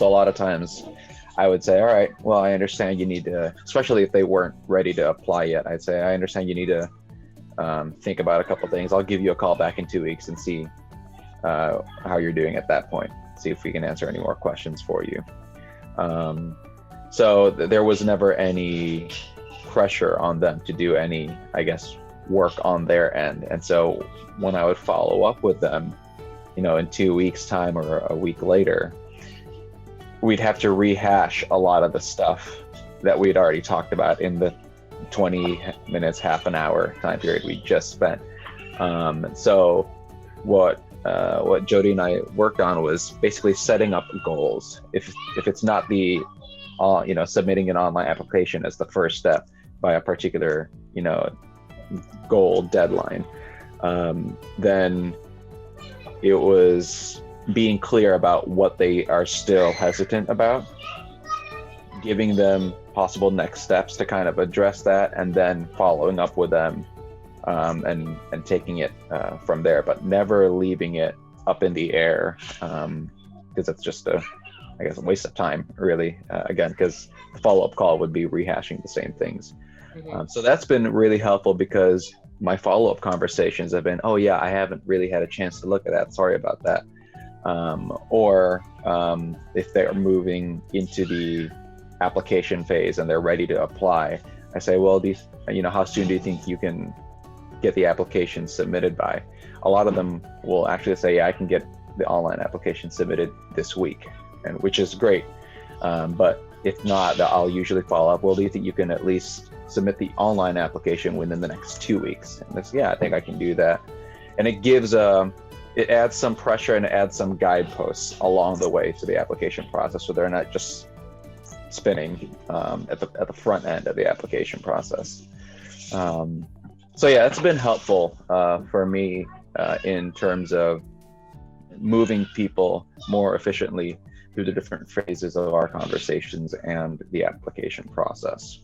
So a lot of times I would say, all right, well, I understand you need to, especially if they weren't ready to apply yet, I'd say, I understand you need to think about a couple things. I'll give you a call back in 2 weeks and see how you're doing at that point. See if we can answer any more questions for you. So there was never any pressure on them to do any, I guess, work on their end. And so when I would follow up with them, in 2 weeks time or a week later, we'd have to rehash a lot of the stuff that we'd already talked about in the 20 minutes, half an hour time period we just spent. So what Jody and I worked on was basically setting up goals. If it's not the submitting an online application as the first step by a particular goal deadline, then it was being clear about what they are still hesitant about, giving them possible next steps to kind of address that, and then following up with them and taking it from there, but never leaving it up in the air, because that's just a waste of time, really, again, because the follow-up call would be rehashing the same things. So that's been really helpful, because my follow-up conversations have been, oh yeah, I haven't really had a chance to look at that, sorry about that. Or if they're moving into the application phase and they're ready to apply, I say, well, how soon do you think you can get the application submitted by? A lot of them will actually say, yeah, I can get the online application submitted this week, and which is great. But if not, I'll usually follow up, well, do you think you can at least submit the online application within the next 2 weeks? And this, yeah, I think I can do that. And it gives it adds some pressure and it adds some guideposts along the way to the application process, so they're not just spinning at the front end of the application process. So yeah, it's been helpful for me in terms of moving people more efficiently through the different phases of our conversations and the application process.